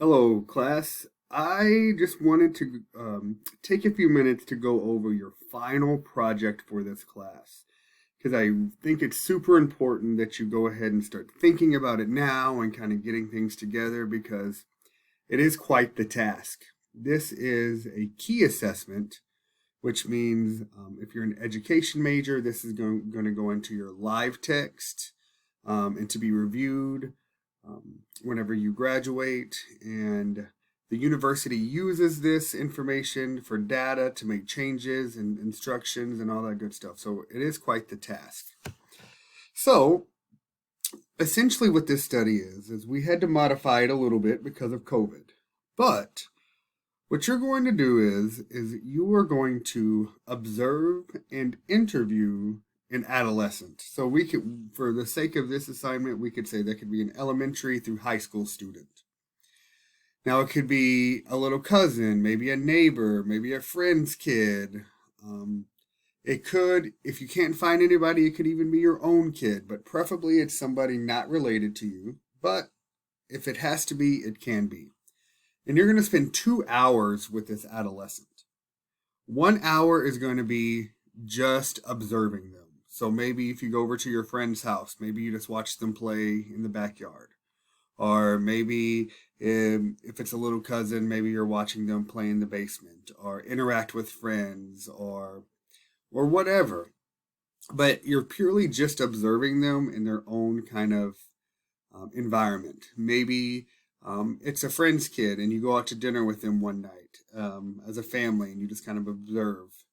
Hello, class. I just wanted to take a few minutes to go over your final project for this class because I think it's super important that you go ahead and start thinking about it now and kind of getting things together because it is quite the task. This is a key assessment, which means if you're an education major, this is going to go into your live text and to be reviewed whenever you graduate. And the university uses this information for data to make changes and instructions and all that good stuff. So it is quite the task. So essentially, what this study is we had to modify it a little bit because of COVID. But what you're going to do is you are going to observe and interview an adolescent. So we could, for the sake of this assignment, we could say that could be an elementary through high school student. Now it could be a little cousin, maybe a neighbor, maybe a friend's kid. It could, if you can't find anybody, it could even be your own kid, but preferably it's somebody not related to you. But if it has to be, it can be. And you're going to spend 2 hours with this adolescent. 1 hour is going to be just observing them. So maybe if you go over to your friend's house, maybe you just watch them play in the backyard. Or maybe if it's a little cousin, maybe you're watching them play in the basement or interact with friends or whatever. But you're purely just observing them in their own kind of environment. Maybe it's a friend's kid and you go out to dinner with them one night as a family and you just kind of observe.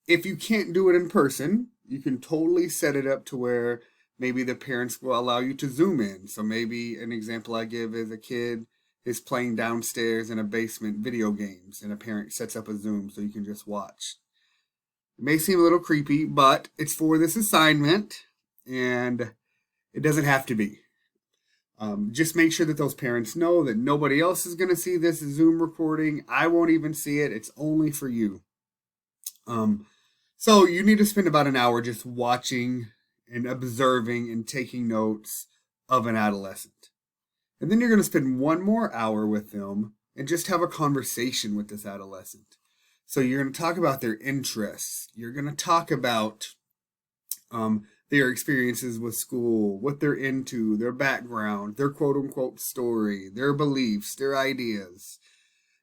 If you can't do it in person, you can totally set it up to where maybe the parents will allow you to zoom in. So maybe an example I give is a kid is playing downstairs in a basement video games and a parent sets up a Zoom so you can just watch. It may seem a little creepy, but it's for this assignment and it doesn't have to be. Just make sure that those parents know that nobody else is going to see this Zoom recording. I won't even see it. It's only for you. So you need to spend about an hour just watching and observing and taking notes of an adolescent. And then you're going to spend one more hour with them and just have a conversation with this adolescent. So you're going to talk about their interests. You're going to talk about their experiences with school, what they're into, their background, their quote unquote story, their beliefs, their ideas,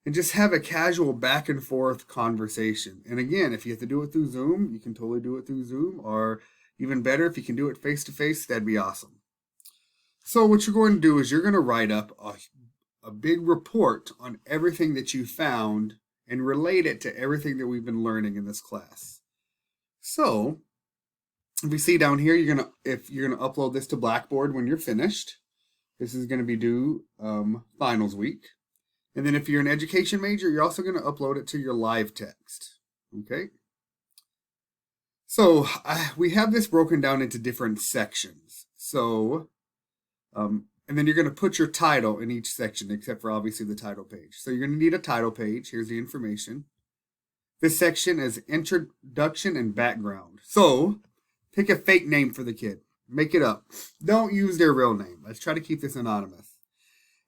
and just have a casual back and forth conversation. And again, if you have to do it through Zoom, you can totally do it through Zoom, or even better, if you can do it face to face, that'd be awesome. So, what you're going to do is you're going to write up a big report on everything that you found and relate it to everything that we've been learning in this class. So, if you see down here, if you're gonna upload this to Blackboard when you're finished. This is gonna be due finals week. And then if you're an education major, you're also gonna upload it to your live text. Okay. So we have this broken down into different sections. So, and then you're gonna put your title in each section, except for obviously the title page. So you're gonna need a title page. Here's the information. This section is introduction and background. So pick a fake name for the kid. Make it up. Don't use their real name. Let's try to keep this anonymous.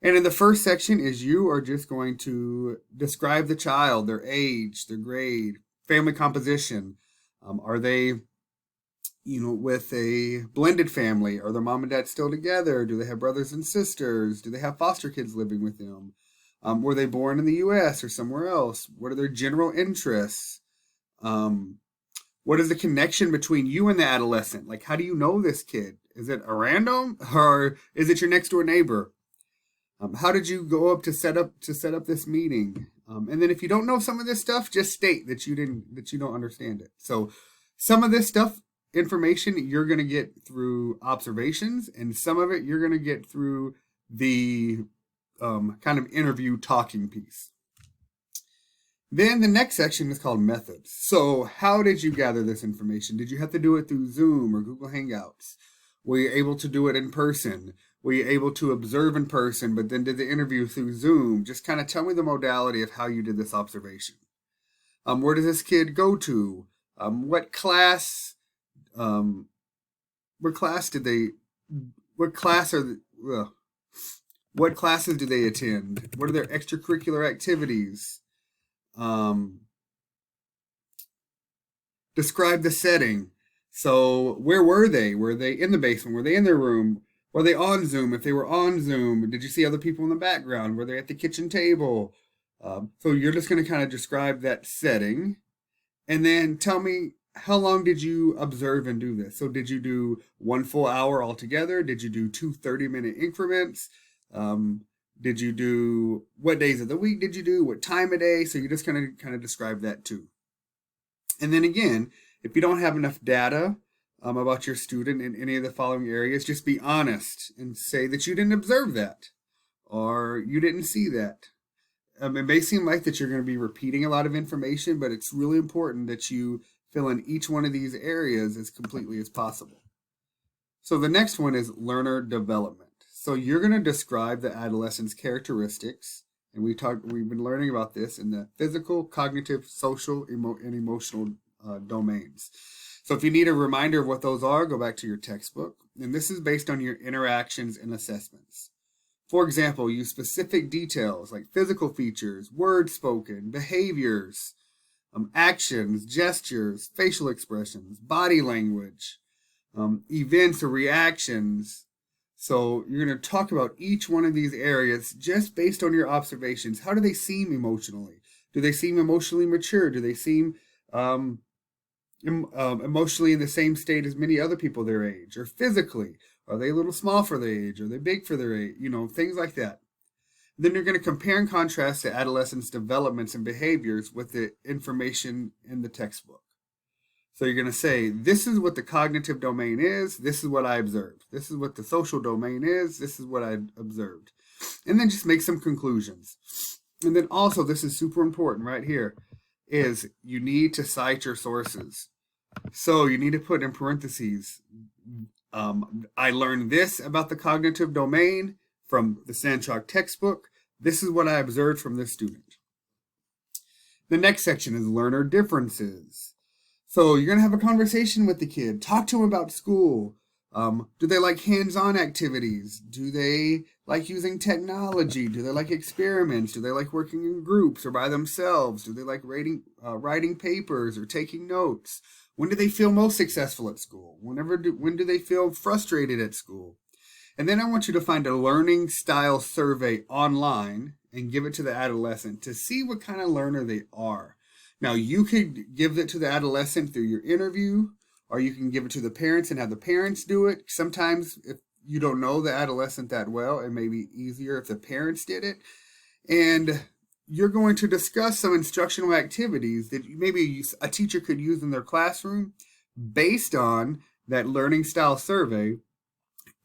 And in the first section is you are just going to describe the child, their age, their grade, family composition. Are they, with a blended family? Are their mom and dad still together? Do they have brothers and sisters? Do they have foster kids living with them? Were they born in the U.S. or somewhere else? What are their general interests? What is the connection between you and the adolescent? Like, how do you know this kid? Is it a random, or is it your next door neighbor? How did you go up to set up this meeting? And then if you don't know some of this stuff, just state that you don't understand it. So some of this stuff, information, you're going to get through observations, and some of it you're going to get through the kind of interview talking piece. Then the next section is called methods. So how did you gather this information? Did you have to do it through Zoom or Google Hangouts? Were you able to do it in person? Were you able to observe in person, but then did the interview through Zoom? Just kind of tell me the modality of how you did this observation. Where does this kid go to? What class? What class did they? What class are? What classes do they attend? What are their extracurricular activities? Describe the setting. So where were they? Were they in the basement? Were they in their room? Were they on Zoom? If they were on Zoom, did you see other people in the background? Were they at the kitchen table? So you're just going to kind of describe that setting. And then tell me, how long did you observe and do this? So did you do 1 full hour altogether? Did you do two 30-minute increments? Did you do, what days of the week did you do? What time of day? So you're just going to kind of describe that too. And then again, if you don't have enough data about your student in any of the following areas, just be honest and say that you didn't observe that or you didn't see that. It may seem like that you're going to be repeating a lot of information, but it's really important that you fill in each one of these areas as completely as possible. So the next one is learner development. So you're going to describe the adolescent's characteristics, and we've been learning about this in the physical, cognitive, social, and emotional domains. So if you need a reminder of what those are, go back to your textbook. And this is based on your interactions and assessments. For example, use specific details like physical features, words spoken, behaviors, actions, gestures, facial expressions, body language, events or reactions. So you're going to talk about each one of these areas just based on your observations. How do they seem emotionally? Do they seem emotionally mature? Do they seem emotionally in the same state as many other people their age? Or physically? Are they a little small for their age? Are they big for their age? Things like that. Then you're going to compare and contrast the adolescent's developments and behaviors with the information in the textbook. So you're going to say, this is what the cognitive domain is. This is what I observed. This is what the social domain is. This is what I observed. And then just make some conclusions. And then also, this is super important right here, is you need to cite your sources. So you need to put in parentheses, I learned this about the cognitive domain from the Sandchalk textbook. This is what I observed from this student. The next section is learner differences. So you're going to have a conversation with the kid. Talk to them about school. Do they like hands-on activities? Do they like using technology? Do they like experiments? Do they like working in groups or by themselves? Do they like writing papers or taking notes? When do they feel most successful at school? When do they feel frustrated at school? And then I want you to find a learning style survey online and give it to the adolescent to see what kind of learner they are. Now, you could give it to the adolescent through your interview, or you can give it to the parents and have the parents do it. Sometimes if you don't know the adolescent that well, it may be easier if the parents did it. And you're going to discuss some instructional activities that maybe a teacher could use in their classroom based on that learning style survey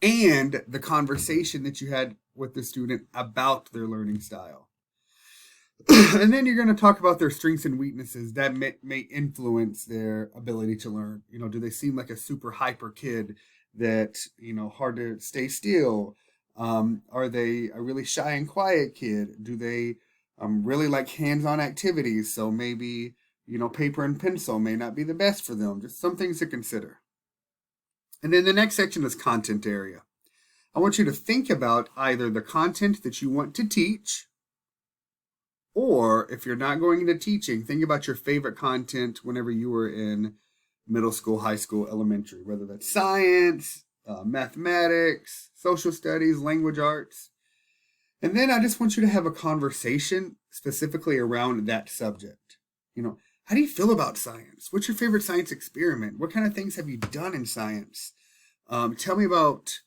and the conversation that you had with the student about their learning style. And then you're going to talk about their strengths and weaknesses that may influence their ability to learn. Do they seem like a super hyper kid that, hard to stay still? Are they a really shy and quiet kid? Do they really like hands-on activities? So maybe, paper and pencil may not be the best for them. Just some things to consider. And then the next section is content area. I want you to think about either the content that you want to teach, or if you're not going into teaching, think about your favorite content whenever you were in middle school, high school, elementary, whether that's science, mathematics, social studies, language arts. And then I just want you to have a conversation specifically around that subject. How do you feel about science? What's your favorite science experiment? What kind of things have you done in science? Tell me about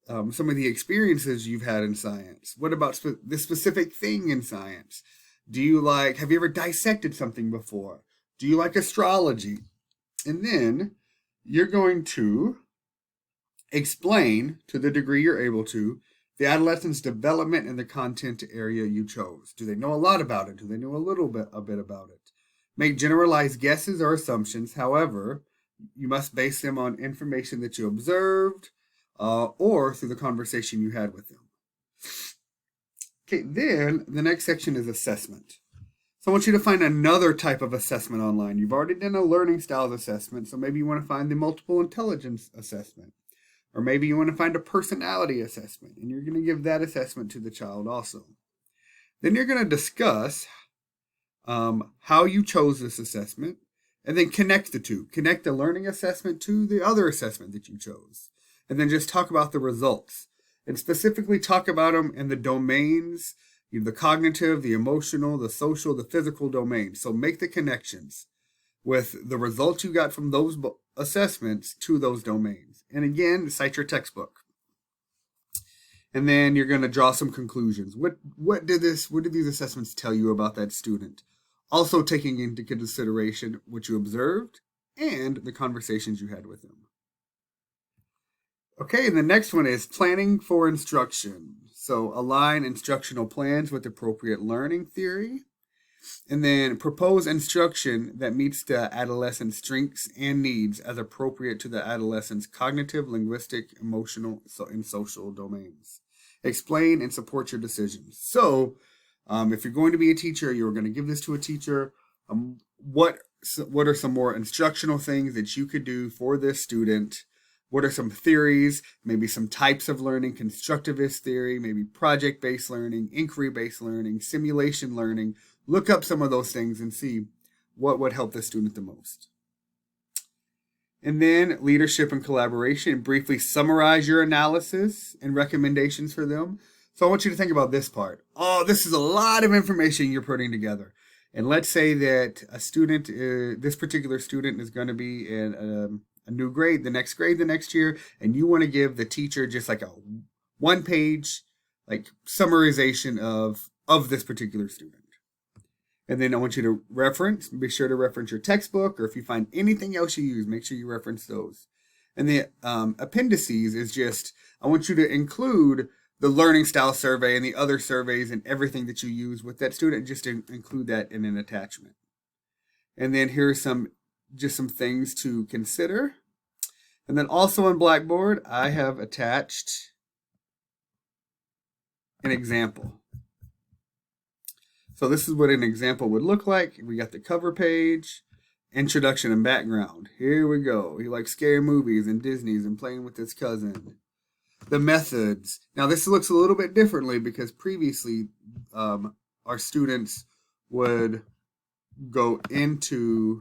some of the experiences you've had in science. What about this specific thing in science? Have you ever dissected something before? Do you like astrology? And then you're going to explain, to the degree you're able to, the adolescent's development in the content area you chose. Do they know a lot about it? Do they know a bit about it? Make generalized guesses or assumptions. However, you must base them on information that you observed or through the conversation you had with them. Okay, then the next section is assessment. So I want you to find another type of assessment online. You've already done a learning styles assessment, so maybe you want to find the multiple intelligence assessment. Or maybe you want to find a personality assessment, and you're going to give that assessment to the child also. Then you're going to discuss how you chose this assessment, and then connect the two. Connect the learning assessment to the other assessment that you chose. And then just talk about the results. And specifically talk about them in the domains, the cognitive, the emotional, the social, the physical domains. So make the connections with the results you got from those assessments to those domains. And again, cite your textbook. And then you're going to draw some conclusions. What did these assessments tell you about that student? Also taking into consideration what you observed and the conversations you had with them. Okay, and the next one is planning for instruction. So align instructional plans with appropriate learning theory. And then propose instruction that meets the adolescent's strengths and needs as appropriate to the adolescent's cognitive, linguistic, emotional, and social domains. Explain and support your decisions. So, if you're going to be a teacher, you're going to give this to a teacher, what are some more instructional things that you could do for this student? What are some theories, maybe some types of learning, constructivist theory, maybe project-based learning, inquiry-based learning, simulation learning? Look up some of those things and see what would help the student the most. And then leadership and collaboration. Briefly summarize your analysis and recommendations for them. So I want you to think about this part. Oh, this is a lot of information you're putting together. And let's say that a student, this particular student is going to be in a new grade the next year, and you want to give the teacher just like a one-page summarization of this particular student. And then I want you to be sure to reference your textbook, or if you find anything else you use, make sure you reference those. And the appendices is just, I want you to include the learning style survey and the other surveys and everything that you use with that student, just to include that in an attachment. And then here's some things to consider. And then also on Blackboard, I have attached an example. So this is what an example would look like. We got the cover page, introduction and background. Here we go. He likes scary movies and Disney's and playing with his cousin. The methods. Now this looks a little bit differently because previously our students would go into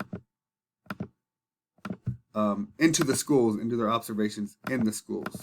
the schools, into their observations in the schools.